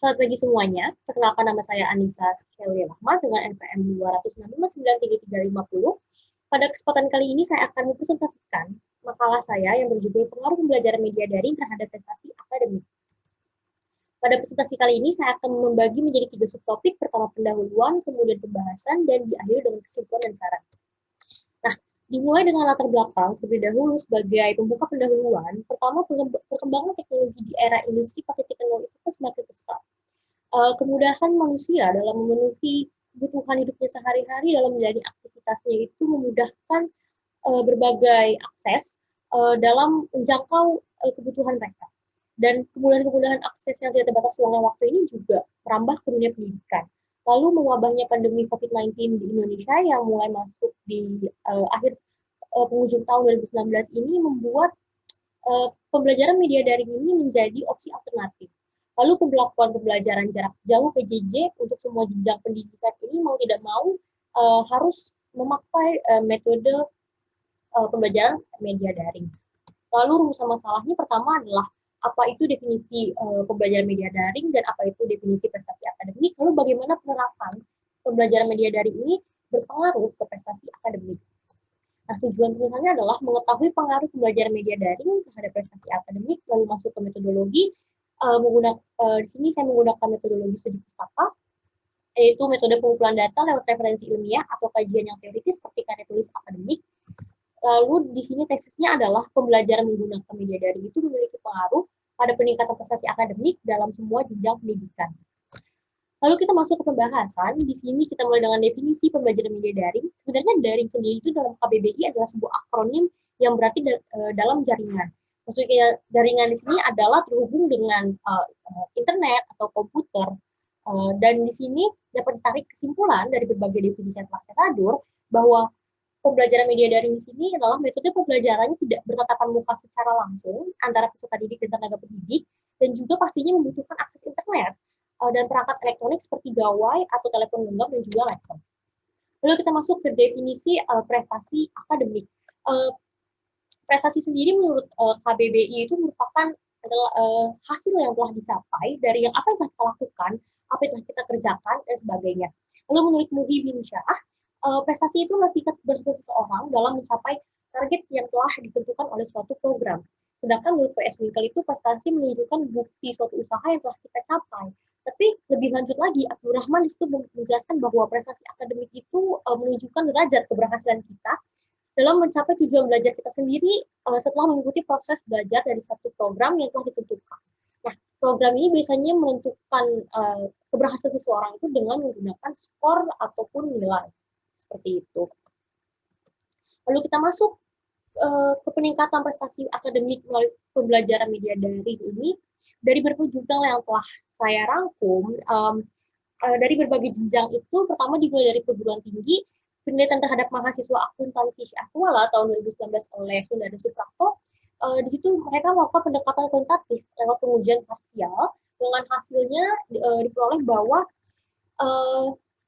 Selamat pagi semuanya, perkenalkan nama saya Anissa Kelly Rahma dengan NPM 2659350. Pada kesempatan kali ini saya akan mempresentasikan makalah saya yang berjudul Pengaruh Pembelajaran Media Daring terhadap Prestasi Akademik. Pada presentasi kali ini saya akan membagi menjadi 3 subtopik, pertama pendahuluan, kemudian pembahasan, dan diakhiri dengan kesimpulan dan saran. Nah, dimulai dengan latar belakang terlebih dahulu sebagai pembuka pendahuluan. Pertama, perkembangan teknologi di era industri 4.0 itu semakin pesat. Kemudahan manusia dalam memenuhi kebutuhan hidupnya sehari-hari dalam menjalani aktivitasnya itu memudahkan berbagai akses dalam menjangkau kebutuhan mereka. Dan kemudahan-kemudahan akses yang tidak terbatas ruang waktu ini juga merambah ke dunia pendidikan. Lalu mewabahnya pandemi COVID-19 di Indonesia yang mulai masuk di akhir penghujung tahun 2019 ini membuat pembelajaran media daring ini menjadi opsi alternatif. Lalu pembelakuan pembelajaran jarak jauh PJJ untuk semua jenjang pendidikan ini mau tidak mau harus memakai metode pembelajaran media daring. Lalu rumusan masalahnya pertama adalah apa itu definisi pembelajaran media daring dan apa itu definisi prestasi akademik, lalu bagaimana penerapan pembelajaran media daring ini berpengaruh ke prestasi akademik. Nah, tujuan tulisannya adalah mengetahui pengaruh pembelajaran media daring terhadap prestasi akademik, lalu masuk ke metodologi. Di sini saya menggunakan metodologi studi pustaka, yaitu metode pengumpulan data lewat referensi ilmiah atau kajian yang teoritis seperti karya tulis akademik. Lalu di sini tesisnya adalah pembelajaran menggunakan media daring itu memiliki pengaruh pada peningkatan prestasi akademik dalam semua jenjang pendidikan. Lalu kita masuk ke pembahasan. Di sini kita mulai dengan definisi pembelajaran media daring. Sebenarnya daring sendiri itu dalam KBBI adalah sebuah akronim yang berarti dalam jaringan. Maksudnya jaringan di sini adalah terhubung dengan internet atau komputer. Dan di sini dapat ditarik kesimpulan dari berbagai definisi yang telah saya sadur bahwa pembelajaran media daring di sini adalah metode pembelajarannya tidak bertatapan muka secara langsung antara peserta didik dan tenaga pendidik, dan juga pastinya membutuhkan akses internet dan perangkat elektronik seperti gawai atau telepon genggam dan juga laptop. Lalu kita masuk ke definisi prestasi akademik. Prestasi sendiri menurut KBBI itu merupakan adalah hasil yang telah dicapai dari yang apa yang telah kita lakukan, apa yang telah kita kerjakan, dan sebagainya. Lalu menurut Muhi bin Syah, prestasi itu adalah tingkat berhasil seseorang dalam mencapai target yang telah ditentukan oleh suatu program. Sedangkan menurut PS Winkel itu prestasi menunjukkan bukti suatu usaha yang telah kita capai. Tapi lebih lanjut lagi, Abdul Rahman disitu menjelaskan bahwa prestasi akademik itu menunjukkan derajat keberhasilan kita dalam mencapai tujuan belajar kita sendiri setelah mengikuti proses belajar dari satu program yang telah ditentukan. Nah, program ini biasanya menentukan keberhasilan seseorang itu dengan menggunakan skor ataupun nilai. Seperti itu. Lalu kita masuk ke peningkatan prestasi akademik melalui pembelajaran media daring ini dari berbagai jurnal yang telah saya rangkum. Dari berbagai jenjang itu, pertama dimulai dari perguruan tinggi, penelitian terhadap mahasiswa akuntansi Syahwala tahun 2019 oleh Sundara Suprapto. Di situ mereka melakukan pendekatan kuantitatif lewat pengujian parsial, dengan hasilnya diperoleh bahwa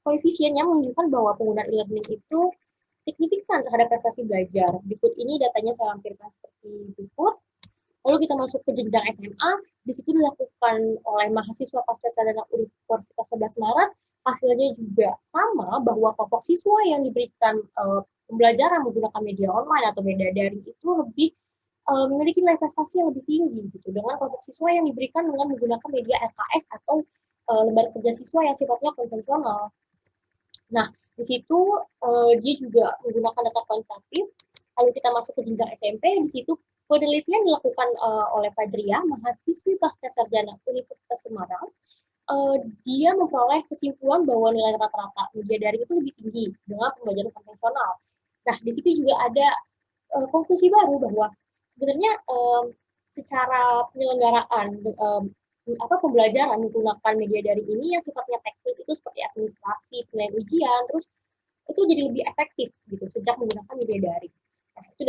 koefisiennya menunjukkan bahwa penggunaan e-learning itu signifikan terhadap prestasi belajar. Berikut ini datanya saya lampirkan seperti berikut. Lalu kita masuk ke jenjang SMA, di situ dilakukan oleh mahasiswa pasca sarjana Universitas 11 Maret, hasilnya juga sama bahwa kelompok siswa yang diberikan pembelajaran menggunakan media online atau media daring itu lebih memiliki nilai prestasi yang lebih tinggi gitu dengan kelompok siswa yang diberikan dengan menggunakan media LKS atau lembaga kerja siswa yang sifatnya konvensional. Nah, di situ dia juga menggunakan data kuantitatif. Lalu kita masuk ke jenjang SMP, di situ penelitian dilakukan oleh Fajriah, mahasiswi pasca sarjana Universitas Semarang. Dia memperoleh kesimpulan bahwa nilai rata-rata media daring itu lebih tinggi dengan pembelajaran konvensional. Nah, di situ juga ada konklusi baru bahwa sebenarnya secara penyelenggaraan pembelajaran menggunakan media daring ini yang sifatnya teknis itu seperti administrasi, penilaian ujian, terus itu jadi lebih efektif gitu sejak menggunakan media daring. Nah, itu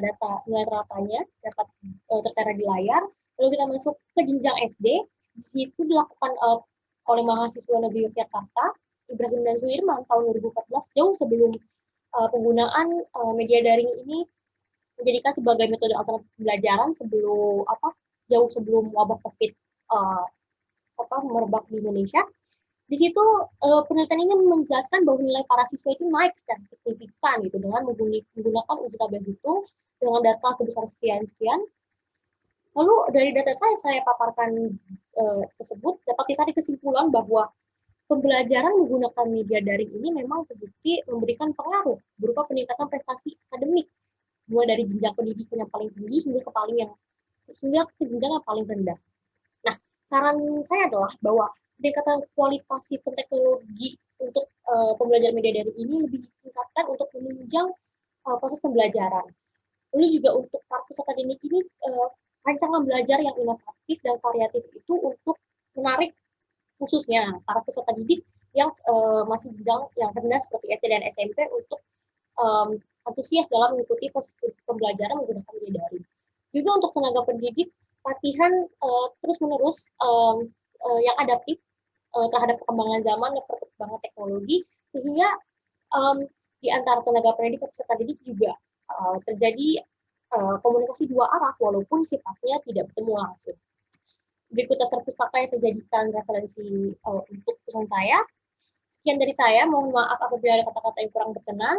data nilai ratanya dapat tertera di layar. Lalu kita masuk ke jenjang SD, di situ dilakukan oleh mahasiswa negeri Yogyakarta, Ibrahim dan Suirman tahun 2014, jauh sebelum penggunaan media daring ini menjadikan sebagai metode alternatif pembelajaran jauh sebelum wabah COVID merebak di Indonesia. Di situ penelitian ini menjelaskan bahwa nilai para siswa itu naik secara signifikan gitu dengan menggunakan uji tabel hitung dengan data sebesar sekian-sekian. Lalu dari data yang saya paparkan tersebut dapat ditarik kesimpulan bahwa pembelajaran menggunakan media daring ini memang terbukti memberikan pengaruh berupa peningkatan prestasi akademik, mulai dari jenjang pendidikan yang paling tinggi hingga ke jenjang yang paling rendah. Nah, saran saya adalah bahwa peningkatan kualitas sistem teknologi untuk pembelajaran media daring ini lebih ditingkatkan untuk menunjang proses pembelajaran. Lalu juga untuk para peserta didik ini rancangan belajar yang inovatif dan variatif itu untuk menarik khususnya para peserta didik yang masih jenjang yang rendah seperti SD dan SMP untuk antusias dalam mengikuti proses pembelajaran menggunakan media daring. Juga untuk tenaga pendidik, latihan terus-menerus yang adaptif terhadap perkembangan zaman dan perkembangan teknologi, sehingga di antara tenaga pendidik dan peserta didik juga terjadi komunikasi dua arah walaupun sifatnya tidak bertemu langsung. Berikut daftar pustaka yang saya jadikan referensi untuk pesan saya. Sekian dari saya, mohon maaf apabila ada kata-kata yang kurang berkenan.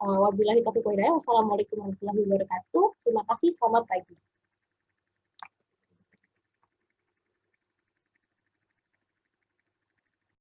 Wabillahi taufiq wal hidayah. Wassalamualaikum warahmatullahi wabarakatuh. Terima kasih, selamat pagi.